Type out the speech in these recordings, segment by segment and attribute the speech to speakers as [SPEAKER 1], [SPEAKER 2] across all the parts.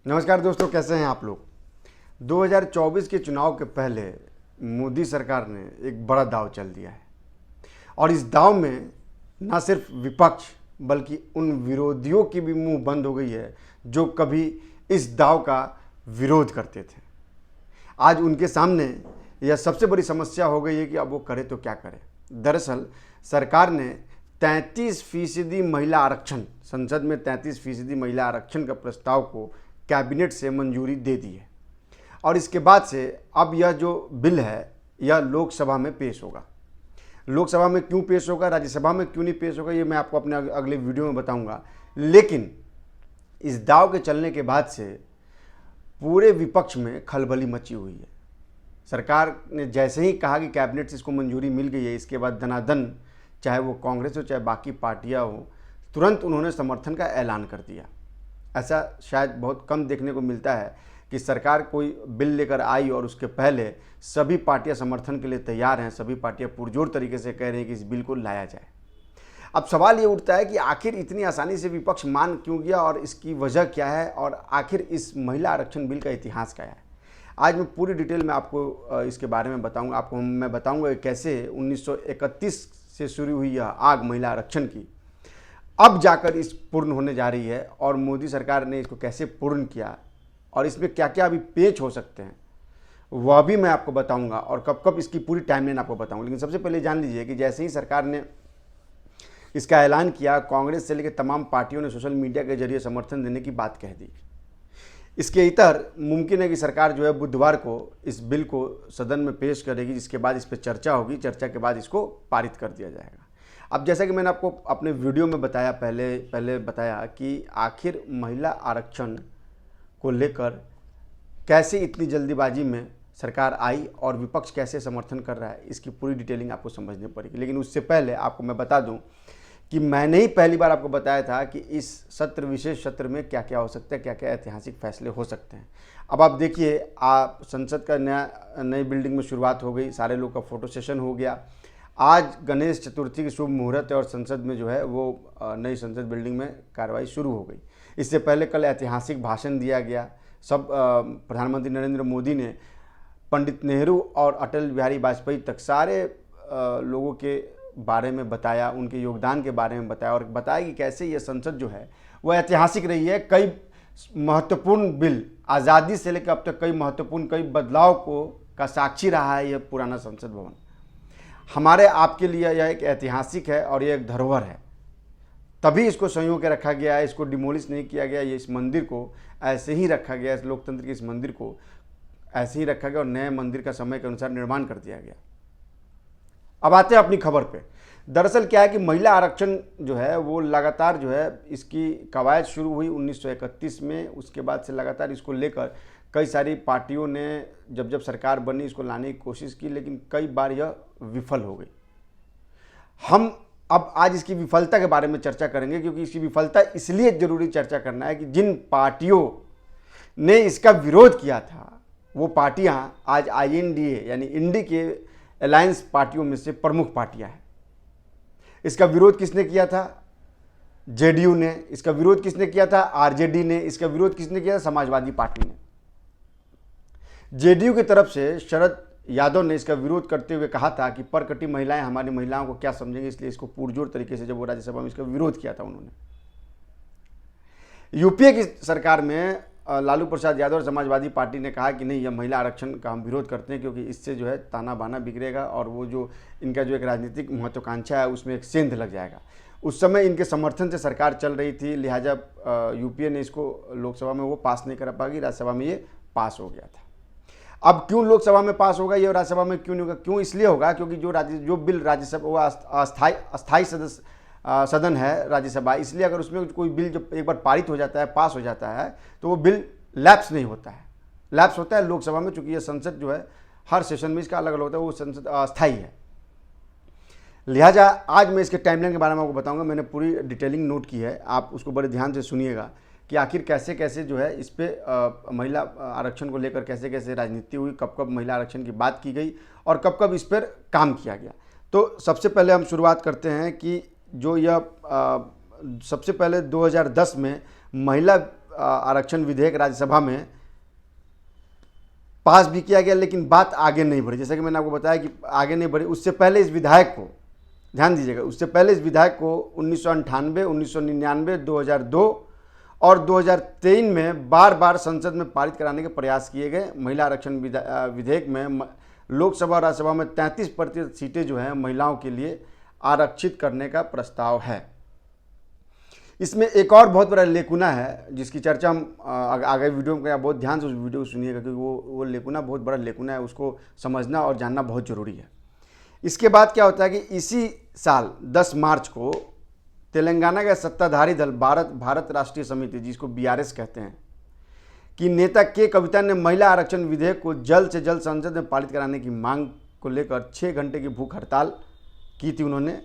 [SPEAKER 1] नमस्कार दोस्तों, कैसे हैं आप लोग। 2024 के चुनाव के पहले मोदी सरकार ने एक बड़ा दांव चल दिया है और इस दांव में न सिर्फ विपक्ष बल्कि उन विरोधियों की भी मुंह बंद हो गई है जो कभी इस दांव का विरोध करते थे। आज उनके सामने यह सबसे बड़ी समस्या हो गई है कि अब वो करे तो क्या करे। दरअसल सरकार ने 33% महिला आरक्षण, संसद में 33% महिला आरक्षण का प्रस्ताव को कैबिनेट से मंजूरी दे दी है और इसके बाद से अब यह जो बिल है यह लोकसभा में पेश होगा। लोकसभा में क्यों पेश होगा, राज्यसभा में क्यों नहीं पेश होगा, ये मैं आपको अपने अगले वीडियो में बताऊंगा। लेकिन इस दांव के चलने के बाद से पूरे विपक्ष में खलबली मची हुई है। सरकार ने जैसे ही कहा कि कैबिनेट से इसको मंजूरी मिल गई है, इसके बाद दनादन, चाहे वो कांग्रेस हो चाहे बाकी पार्टियां हो, तुरंत उन्होंने समर्थन का ऐलान कर दिया। ऐसा शायद बहुत कम देखने को मिलता है कि सरकार कोई बिल लेकर आई और उसके पहले सभी पार्टियां समर्थन के लिए तैयार हैं, सभी पार्टियां पुरजोर तरीके से कह रही हैं कि इस बिल को लाया जाए। अब सवाल ये उठता है कि आखिर इतनी आसानी से विपक्ष मान क्यों गया और इसकी वजह क्या है और आखिर इस महिला आरक्षण बिल का इतिहास क्या है। आज मैं पूरी डिटेल में आपको इसके बारे में बताऊंगा। आपको मैं बताऊंगा कैसे 1931 से शुरू हुई यह आग महिला आरक्षण की अब जाकर इस पूर्ण होने जा रही है और मोदी सरकार ने इसको कैसे पूर्ण किया और इसमें क्या क्या अभी पेच हो सकते हैं वह भी मैं आपको बताऊंगा और कब कब इसकी पूरी टाइमलाइन आपको बताऊंगा। लेकिन सबसे पहले जान लीजिए कि जैसे ही सरकार ने इसका ऐलान किया, कांग्रेस से लेकर तमाम पार्टियों ने सोशल मीडिया के जरिए समर्थन देने की बात कह दी। इसके इतर मुमकिन है कि सरकार जो है बुधवार को इस बिल को सदन में पेश करेगी, जिसके बाद इस पर चर्चा होगी, चर्चा के बाद इसको पारित कर दिया जाएगा। अब जैसा कि मैंने आपको अपने वीडियो में बताया, पहले बताया कि आखिर महिला आरक्षण को लेकर कैसे इतनी जल्दीबाजी में सरकार आई और विपक्ष कैसे समर्थन कर रहा है, इसकी पूरी डिटेलिंग आपको समझनी पड़ेगी। लेकिन उससे पहले आपको मैं बता दूं कि मैंने ही पहली बार आपको बताया था कि इस सत्र, विशेष सत्र में क्या क्या हो सकता है, क्या क्या ऐतिहासिक फैसले हो सकते हैं। अब आप देखिए, आप संसद का नई बिल्डिंग में शुरुआत हो गई, सारे लोग का फोटो सेशन हो गया। आज गणेश चतुर्थी की शुभ मुहूर्त है और संसद में जो है वो नई संसद बिल्डिंग में कार्रवाई शुरू हो गई। इससे पहले कल ऐतिहासिक भाषण दिया गया। सब प्रधानमंत्री नरेंद्र मोदी ने पंडित नेहरू और अटल बिहारी वाजपेयी तक सारे लोगों के बारे में बताया, उनके योगदान के बारे में बताया और बताया कि कैसे ये संसद जो है वो ऐतिहासिक रही है। कई महत्वपूर्ण बिल, आज़ादी से लेकर अब तक कई महत्वपूर्ण, कई बदलाव को का साक्षी रहा है यह पुराना संसद भवन। हमारे आपके लिए यह एक ऐतिहासिक है और यह एक धरोहर है, तभी इसको संजो के रखा गया है, इसको डिमोलिश नहीं किया गया। ये इस मंदिर को ऐसे ही रखा गया, इस लोकतंत्र के इस मंदिर को ऐसे ही रखा गया और नए मंदिर का समय के अनुसार निर्माण कर दिया गया। अब आते हैं अपनी खबर पे। दरअसल क्या है कि महिला आरक्षण जो है वो लगातार जो है इसकी कवायद शुरू हुई 1931 में। उसके बाद से लगातार इसको लेकर कई सारी पार्टियों ने जब सरकार बनी इसको लाने की कोशिश की, लेकिन कई बार यह विफल हो गई। हम अब आज इसकी विफलता के बारे में चर्चा करेंगे, क्योंकि इसकी विफलता इसलिए जरूरी चर्चा करना है कि जिन पार्टियों ने इसका विरोध किया था वो पार्टियां आज INDA यानी इंडी के अलायंस पार्टियों में से प्रमुख पार्टियां हैं। इसका विरोध किसने किया था? JDU ने। इसका विरोध किसने किया था? RJD ने। इसका विरोध किसने किया था? समाजवादी पार्टी ने। JDU की तरफ से शरद यादव ने इसका विरोध करते हुए कहा था कि परकटी महिलाएं हमारी महिलाओं को क्या समझेंगे, इसलिए इसको पुरजोर तरीके से जब वो राज्यसभा में इसका विरोध किया था उन्होंने। यूपीए की सरकार में लालू प्रसाद यादव और समाजवादी पार्टी ने कहा कि नहीं, यह महिला आरक्षण का हम विरोध करते हैं क्योंकि इससे जो है ताना बाना बिगड़ेगा और वो जो इनका जो एक राजनीतिक महत्वाकांक्षा है उसमें एक सेंध लग जाएगा। उस समय इनके समर्थन से सरकार चल रही थी, लिहाजा यूपीए ने इसको लोकसभा में वो पास नहीं कर पाएगी, राज्यसभा में ये पास हो गया था। अब क्यों लोकसभा में पास होगा ये और राज्यसभा में क्यों नहीं होगा? क्यों? इसलिए होगा क्योंकि जो बिल राज्यसभा वो अस्थायी सदन है राज्यसभा, इसलिए अगर उसमें कोई बिल जब एक बार पारित हो जाता है, पास हो जाता है, तो वो बिल लैप्स नहीं होता है। लैप्स होता है लोकसभा में, चूंकि ये संसद जो है हर सेशन में इसका अलग अलग होता है, वो संसद अस्थायी है। लिहाजा आज मैं इसके टाइमलाइन के बारे में आपको बताऊंगा। मैंने पूरी डिटेलिंग नोट की है, आप उसको बड़े ध्यान से सुनिएगा कि आखिर कैसे कैसे जो है इस पर महिला आरक्षण को लेकर कैसे कैसे राजनीति हुई, कब कब महिला आरक्षण की बात की गई और कब कब इस पर काम किया गया। तो सबसे पहले हम शुरुआत करते हैं कि जो यह सबसे पहले 2010 में महिला आरक्षण विधेयक राज्यसभा में पास भी किया गया, लेकिन बात आगे नहीं बढ़ी। जैसा कि मैंने आपको बताया कि आगे नहीं बढ़ी। उससे पहले इस विधायक को, ध्यान दीजिएगा, उससे पहले इस विधायक को 1998, 1999, 2002 और 2003 में बार बार संसद में पारित कराने के प्रयास किए गए। महिला आरक्षण विधेयक में लोकसभा और राज्यसभा में 33% सीटें जो हैं महिलाओं के लिए आरक्षित करने का प्रस्ताव है। इसमें एक और बहुत बड़ा लेकुना है जिसकी चर्चा हम आगे वीडियो में, बहुत ध्यान से उस वीडियो को सुनिएगा, क्योंकि वो लेकुना बहुत बड़ा लेकुना है, उसको समझना और जानना बहुत ज़रूरी है। इसके बाद क्या होता है कि इसी साल 10 मार्च को तेलंगाना का सत्ताधारी दल भारत राष्ट्रीय समिति, जिसको BRS कहते हैं, कि नेता के कविता ने महिला आरक्षण विधेयक को जल्द से जल्द संसद में पारित कराने की मांग को लेकर 6 घंटे की भूख हड़ताल की थी उन्होंने।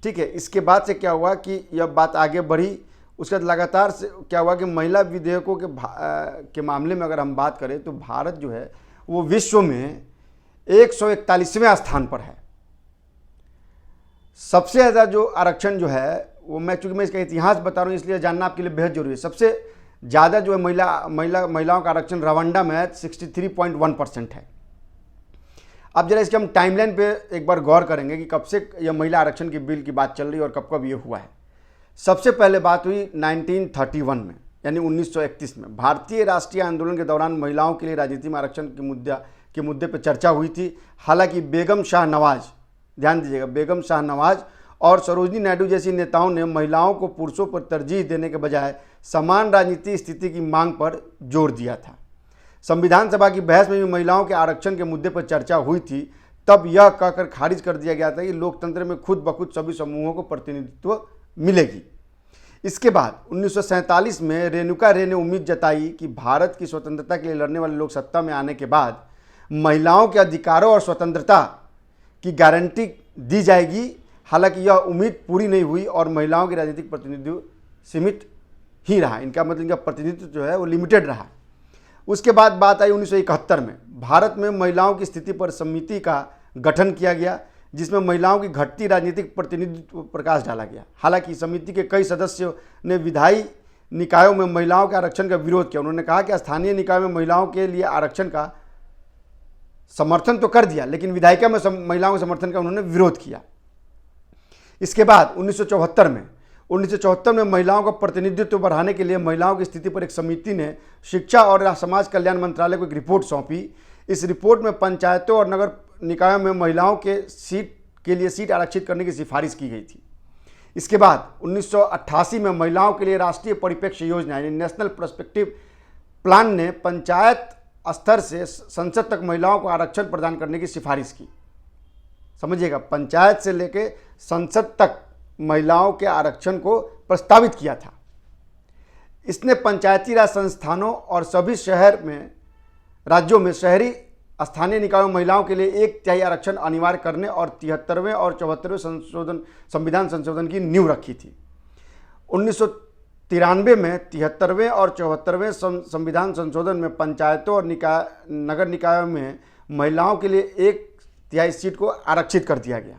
[SPEAKER 1] ठीक है, इसके बाद से क्या हुआ कि यह बात आगे बढ़ी। उसके बाद लगातार से क्या हुआ कि महिला विधेयकों के मामले में अगर हम बात करें तो भारत जो है वो विश्व में 141वें स्थान पर है। सबसे ज़्यादा जो आरक्षण जो है वो, चूँकि मैं इसका इतिहास बता रहा हूँ इसलिए जानना आपके लिए बेहद जरूरी है। सबसे ज़्यादा जो है महिलाओं का आरक्षण रवांडा में 63.1% है। अब जरा इसके हम टाइमलाइन पे एक बार गौर करेंगे कि कब से यह महिला आरक्षण की बिल की बात चल रही है और कब कब ये हुआ है। सबसे पहले बात हुई 1931 में, यानी 1931 में। भारतीय राष्ट्रीय आंदोलन के दौरान महिलाओं के लिए राजनीति में आरक्षण के मुद्दे पर चर्चा हुई थी। हालांकि बेगम शाह नवाज, ध्यान दीजिएगा, बेगम शाह नवाज और सरोजनी नायडू जैसी नेताओं ने महिलाओं को पुरुषों पर तरजीह देने के बजाय समान राजनीतिक स्थिति की मांग पर जोर दिया था। संविधान सभा की बहस में भी महिलाओं के आरक्षण के मुद्दे पर चर्चा हुई थी। तब यह कहकर खारिज कर दिया गया था कि लोकतंत्र में खुद ब खुद सभी समूहों को प्रतिनिधित्व मिलेगी। इसके बाद 1947 में रेणुका रे ने उम्मीद जताई कि भारत की स्वतंत्रता के लिए लड़ने वाले लोग सत्ता में आने के बाद महिलाओं के अधिकारों और स्वतंत्रता की गारंटी दी जाएगी। हालांकि यह उम्मीद पूरी नहीं हुई और महिलाओं के राजनीतिक प्रतिनिधित्व सीमित ही रहा। इनका मतलब इनका प्रतिनिधित्व जो है वो लिमिटेड रहा। उसके बाद बात आई 1971 में। भारत में महिलाओं की स्थिति पर समिति का गठन किया गया, जिसमें महिलाओं की घटती राजनीतिक प्रतिनिधित्व पर प्रकाश डाला गया। हालांकि समिति के कई सदस्यों ने विधायी निकायों में महिलाओं के आरक्षण का विरोध किया। उन्होंने कहा कि स्थानीय निकायों में महिलाओं के लिए आरक्षण का समर्थन तो कर दिया, लेकिन विधायिका में महिलाओं के समर्थन का उन्होंने विरोध किया। इसके बाद 1974 में महिलाओं का प्रतिनिधित्व बढ़ाने के लिए महिलाओं की स्थिति पर एक समिति ने शिक्षा और समाज कल्याण मंत्रालय को एक रिपोर्ट सौंपी। इस रिपोर्ट में पंचायतों और नगर निकायों में महिलाओं के लिए सीट आरक्षित करने की सिफारिश की गई थी। इसके बाद 1988 में महिलाओं के लिए राष्ट्रीय परिप्रेक्ष्य योजना यानी नेशनल पर्सपेक्टिव प्लान ने पंचायत स्तर से संसद तक महिलाओं को आरक्षण प्रदान करने की सिफारिश की। समझिएगा, पंचायत से लेकर संसद तक महिलाओं के आरक्षण को प्रस्तावित किया था। इसने पंचायती राज संस्थानों और सभी राज्यों में शहरी स्थानीय निकायों में महिलाओं के लिए 1/3 आरक्षण अनिवार्य करने और 73वें और 74वें संविधान संशोधन की नींव रखी थी। 1993 में 73वें और 74वें संविधान संशोधन में पंचायतों और नगर निकायों में महिलाओं के लिए 1/3 सीट को आरक्षित कर दिया गया।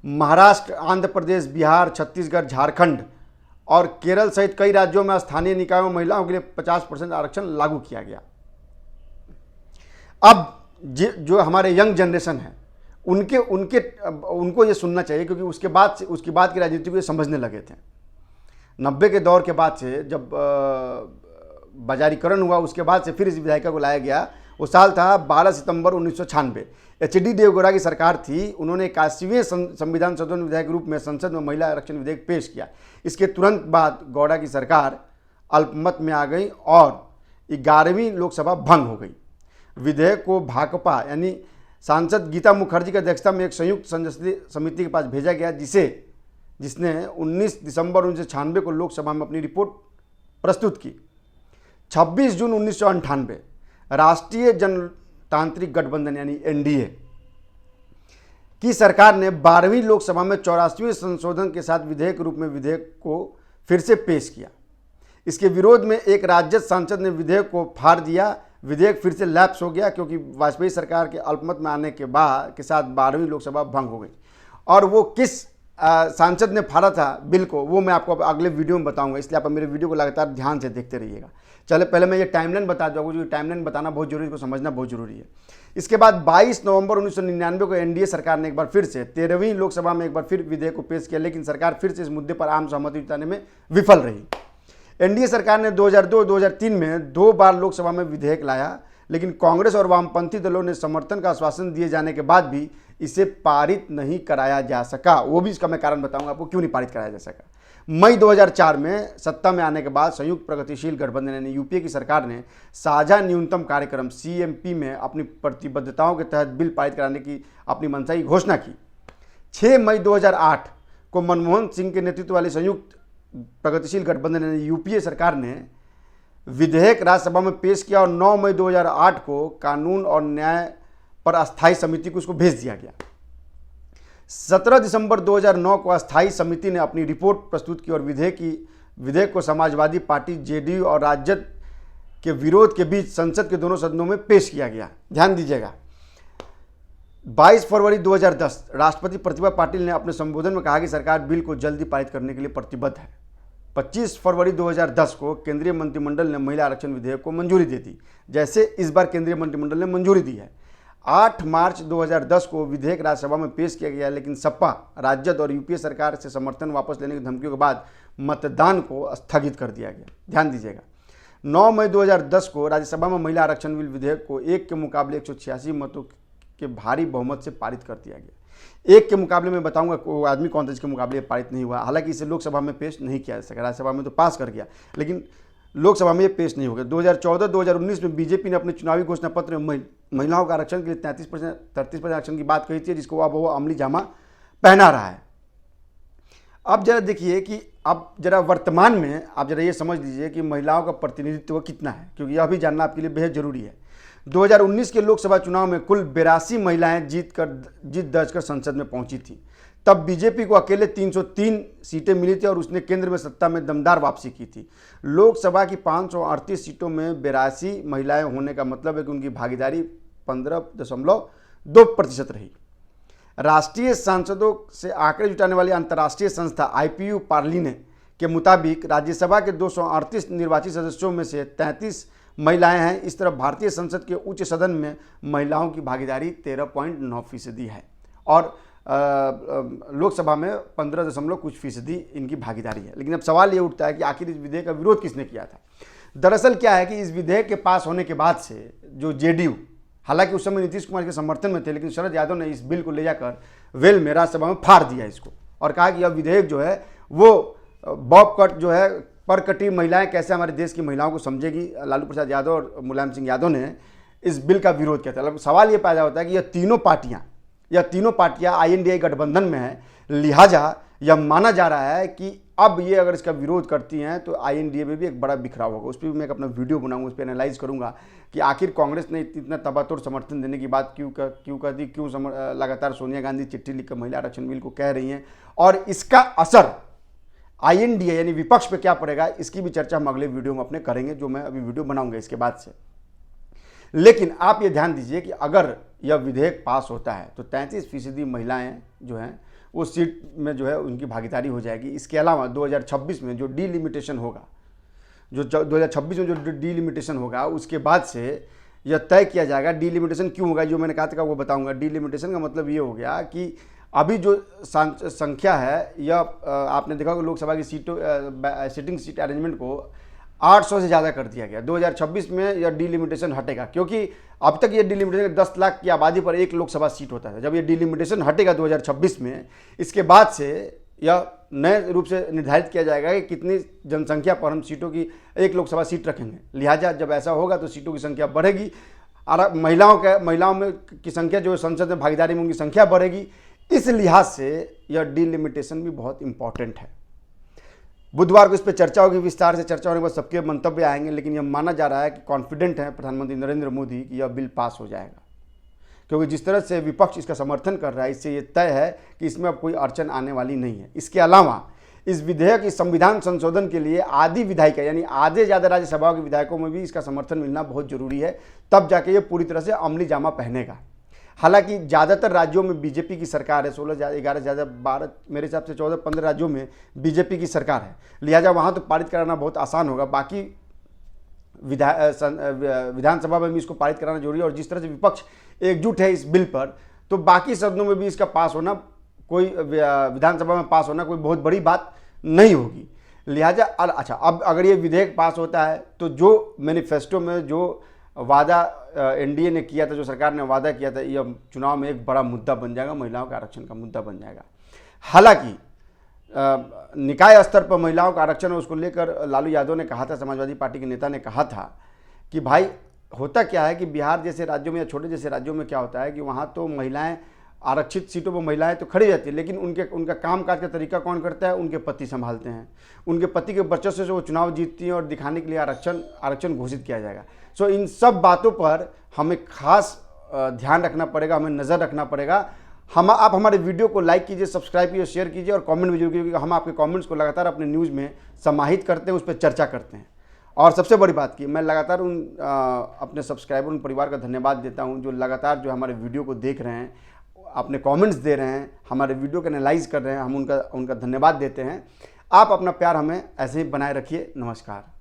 [SPEAKER 1] महाराष्ट्र, आंध्र प्रदेश, बिहार, छत्तीसगढ़, झारखंड और केरल सहित कई राज्यों में स्थानीय निकायों में महिलाओं के लिए 50% आरक्षण लागू किया गया। अब जो हमारे यंग जनरेशन है उनको ये सुनना चाहिए, क्योंकि उसकी बात की राजनीति को ये समझने लगे थे। 90 के दौर के बाद से जब बाजारीकरण हुआ, उसके बाद से फिर इस विधायिका को लाया गया। वो साल था 12 सितंबर 1996। HD देवगौड़ा की सरकार थी। उन्होंने 81वें संविधान संशोधन विधेयक के रूप में संसद में महिला आरक्षण विधेयक पेश किया। इसके तुरंत बाद गौड़ा की सरकार अल्पमत में आ गई और 11वीं लोकसभा भंग हो गई। विधेयक को भाकपा यानी सांसद गीता मुखर्जी की अध्यक्षता में एक संयुक्त संसदीय समिति के पास भेजा गया, जिसने 19 दिसंबर 1996 को लोकसभा में अपनी रिपोर्ट प्रस्तुत की। 26 जून 1998 राष्ट्रीय जनतांत्रिक गठबंधन यानी NDA की सरकार ने 12वीं लोकसभा में 84वें संशोधन के साथ विधेयक के रूप में विधेयक को फिर से पेश किया। इसके विरोध में एक राज्य सांसद ने विधेयक को फाड़ दिया। विधेयक फिर से लैप्स हो गया, क्योंकि वाजपेयी सरकार के अल्पमत में आने के साथ 12वीं लोकसभा भंग हो गई। और वो किस सांसद ने फाड़ा था बिल को, वो मैं आपको अगले वीडियो में बताऊंगा, इसलिए आप मेरे वीडियो को लगातार ध्यान से देखते रहिएगा। चले पहले मैं ये टाइमलाइन बता दूँगा, जो टाइमलाइन बताना बहुत जरूरी है, इसको समझना बहुत जरूरी है। इसके बाद 22 नवंबर 1999 को एनडीए सरकार ने एक बार फिर से 13वीं लोकसभा में एक बार फिर विधेयक को पेश किया, लेकिन सरकार फिर से इस मुद्दे पर आम सहमति जुटाने में विफल रही। एनडीए सरकार ने 2002-2003 में 2 बार लोकसभा में विधेयक लाया, लेकिन कांग्रेस और वामपंथी दलों ने समर्थन का आश्वासन दिए जाने के बाद भी इसे पारित नहीं कराया जा सका। वो भी इसका मैं कारण बताऊंगा आपको क्यों नहीं पारित कराया जा सका। मई 2004 में सत्ता में आने के बाद संयुक्त प्रगतिशील गठबंधन यानी यूपीए की सरकार ने साझा न्यूनतम कार्यक्रम सीएमपी में अपनी प्रतिबद्धताओं के तहत बिल पारित कराने की अपनी मंशा की घोषणा की। 6 मई 2008 को मनमोहन सिंह के नेतृत्व वाली संयुक्त प्रगतिशील गठबंधन यानी यूपीए सरकार ने विधेयक राज्यसभा में पेश किया और 9 मई 2008 को कानून और न्याय पर अस्थायी समिति को उसको भेज दिया गया। 17 दिसंबर 2009 को अस्थायी समिति ने अपनी रिपोर्ट प्रस्तुत की और विधेयक को समाजवादी पार्टी, जेडीयू और राजद के विरोध के बीच संसद के दोनों सदनों में पेश किया गया। ध्यान दीजिएगा, 22 फरवरी 2010 राष्ट्रपति प्रतिभा पाटिल ने अपने संबोधन में कहा कि सरकार बिल को जल्दी पारित करने के लिए प्रतिबद्ध है। 25 फरवरी 2010 को केंद्रीय मंत्रिमंडल ने महिला आरक्षण विधेयक को मंजूरी दे दी, जैसे इस बार केंद्रीय मंत्रिमंडल ने मंजूरी दी है। 8 मार्च 2010 को विधेयक राज्यसभा में पेश किया गया, लेकिन सपा, राजद और यूपीए सरकार से समर्थन वापस लेने की धमकियों के बाद मतदान को स्थगित कर दिया गया। ध्यान दीजिएगा, 9 मई 2010 को राज्यसभा में महिला आरक्षण विधेयक को 1 के मुकाबले 186 मतों के भारी बहुमत से पारित कर दिया गया। 1 के मुकाबले में बताऊंगा वो आदमी कौन था जिसके मुकाबले पारित नहीं हुआ। हालांकि इसे लोकसभा में पेश नहीं किया जा सका, राज्यसभा में तो पास कर गया, लेकिन लोकसभा में ये पेश नहीं हो गया। 2014-2019 में बीजेपी ने अपने चुनावी घोषणा पत्र में महिलाओं का आरक्षण के लिए 33% आरक्षण की बात कही थी, जिसको अब वो अमली जामा पहना रहा है। अब जरा देखिए कि अब जरा वर्तमान में आप जरा ये समझ लीजिए कि महिलाओं का प्रतिनिधित्व कितना है, क्योंकि यह भी जानना आपके लिए बेहद जरूरी है। 2019 के लोकसभा चुनाव में कुल 82 महिलाएं जीत दर्ज कर संसद में पहुंची थी। तब बीजेपी को अकेले 303 सीटें मिली थी और उसने केंद्र में सत्ता में दमदार वापसी की थी। लोकसभा की 538 सीटों में 82 महिलाएं होने का मतलब है कि उनकी भागीदारी 15.2% रही। राष्ट्रीय सांसदों से आंकड़े जुटाने वाली अंतर्राष्ट्रीय संस्था आईपीयू पार्लिने के मुताबिक राज्यसभा के 238 निर्वाचित सदस्यों में से 33 महिलाएं हैं। इस तरह भारतीय संसद के उच्च सदन में महिलाओं की भागीदारी 13.9% है और लोकसभा में 15 कुछ फीसदी इनकी भागीदारी है। लेकिन अब सवाल ये उठता है कि आखिर इस विधेयक का विरोध किसने किया था। दरअसल क्या है कि इस विधेयक के पास होने के बाद से जो जेडीयू, हालांकि उस समय नीतीश कुमार के समर्थन में थे, लेकिन शरद यादव ने इस बिल को ले जाकर वेल में राज्यसभा में फाड़ दिया इसको और कहा कि यह विधेयक जो है वो बॉब कट जो है पर कटी महिलाएं कैसे हमारे देश की महिलाओं को समझेगी। लालू प्रसाद यादव और मुलायम सिंह यादव ने इस बिल का विरोध किया था। सवाल ये पैदा होता है कि यह तीनों पार्टियां आईएनडीए गठबंधन में है, लिहाजा यह माना जा रहा है कि अब ये अगर इसका विरोध करती हैं तो आईएनडीए में भी एक बड़ा बिखराव होगा। उस पर भी मैं अपना वीडियो बनाऊंगा, उस पर एनालाइज करूंगा कि आखिर कांग्रेस ने इतना तबातोड़ समर्थन देने की बात क्यों कर दी, क्यों लगातार सोनिया गांधी चिट्ठी लिखकर महिला आरक्षण बिल को कह रही हैं और इसका असर आईएनडीए यानी विपक्ष पे क्या पड़ेगा, इसकी भी चर्चा हम अगले वीडियो में अपने करेंगे, जो मैं अभी वीडियो बनाऊंगा इसके बाद से। लेकिन आप ये ध्यान दीजिए कि अगर यह विधेयक पास होता है तो 33% महिलाएं जो हैं वो सीट में जो है उनकी भागीदारी हो जाएगी। इसके अलावा 2026 में जो डीलिमिटेशन होगा, जो 2026 में जो डीलिमिटेशन होगा उसके बाद से यह तय किया जाएगा। डीलिमिटेशन क्यों होगा, जो मैंने कहा था वो बताऊंगा। डीलिमिटेशन का मतलब ये हो गया कि अभी जो संख्या है यह आपने देखा कि लोकसभा की सीटिंग सीट अरेंजमेंट को 800 से ज़्यादा कर दिया गया। 2026 में यह डीलिमिटेशन हटेगा, क्योंकि अब तक ये डीलिमिटेशन 10 लाख की आबादी पर एक लोकसभा सीट होता था। जब ये डीलिमिटेशन हटेगा 2026 में, इसके बाद से यह नए रूप से निर्धारित किया जाएगा कि कितनी जनसंख्या पर हम सीटों की एक लोकसभा सीट रखेंगे। लिहाजा जब ऐसा होगा तो सीटों की संख्या बढ़ेगी और महिलाओं में की संख्या जो संसद में भागीदारी में उनकी संख्या बढ़ेगी। इस लिहाज से यह डीलिमिटेशन भी बहुत इंपॉर्टेंट है। बुधवार को इस पर चर्चा होगी, विस्तार से चर्चा होने के बाद सबके मंतव्य आएंगे, लेकिन यह माना जा रहा है कि कॉन्फिडेंट है प्रधानमंत्री नरेंद्र मोदी कि यह बिल पास हो जाएगा, क्योंकि जिस तरह से विपक्ष इसका समर्थन कर रहा है इससे ये तय है कि इसमें अब कोई अड़चन आने वाली नहीं है। इसके अलावा इस विधेयक इस संविधान संशोधन के लिए आधी विधायिका यानी आधे से ज़्यादा राज्यसभाओं के विधायकों में भी इसका समर्थन मिलना बहुत जरूरी है, तब जाके ये पूरी तरह से अमली जामा पहनेगा। हालांकि ज़्यादातर राज्यों में बीजेपी की सरकार है, 16 11 ज़्यादा 12 मेरे हिसाब से 14-15 राज्यों में बीजेपी की सरकार है, लिहाजा वहाँ तो पारित कराना बहुत आसान होगा। बाकी विधानसभा में भी इसको पारित कराना जरूरी है, और जिस तरह से विपक्ष एकजुट है इस बिल पर, तो बाकी सदनों में भी इसका पास होना, कोई विधानसभा में पास होना कोई बहुत बड़ी बात नहीं होगी। लिहाजा अच्छा, अब अगर ये विधेयक पास होता है तो जो मैनिफेस्टो में जो वादा एनडीए ने किया था, जो सरकार ने वादा किया था, यह चुनाव में एक बड़ा मुद्दा बन जाएगा, महिलाओं के आरक्षण का मुद्दा बन जाएगा। हालांकि निकाय स्तर पर महिलाओं का आरक्षण है, उसको लेकर लालू यादव ने कहा था, समाजवादी पार्टी के नेता ने कहा था कि भाई होता क्या है कि बिहार जैसे राज्यों में या छोटे जैसे राज्यों में क्या होता है कि वहाँ तो महिलाएं आरक्षित सीटों पर महिलाएं तो खड़ी रहती है, लेकिन उनका काम काज का तरीका कौन करता है? उनके पति संभालते हैं। उनके पति के वर्चस्व से वो चुनाव जीतती हैं और दिखाने के लिए आरक्षण घोषित किया जाएगा। सो इन सब बातों पर हमें खास ध्यान रखना पड़ेगा, हमें नज़र रखना पड़ेगा। आप हमारे वीडियो को लाइक कीजिए, सब्सक्राइब कीजिए, शेयर कीजिए और कमेंट भी जरूर कीजिए, क्योंकि हम आपके कमेंट्स को लगातार अपने न्यूज़ में समाहित करते हैं, उस पर चर्चा करते हैं। और सबसे बड़ी बात की मैं लगातार अपने सब्सक्राइबर, उन परिवार का धन्यवाद देता हूं जो लगातार जो हमारे वीडियो को देख रहे हैं, अपने कमेंट्स दे रहे हैं, हमारे वीडियो को एनालाइज कर रहे हैं। हम उनका धन्यवाद देते हैं। आप अपना प्यार हमें ऐसे ही बनाए रखिए। नमस्कार।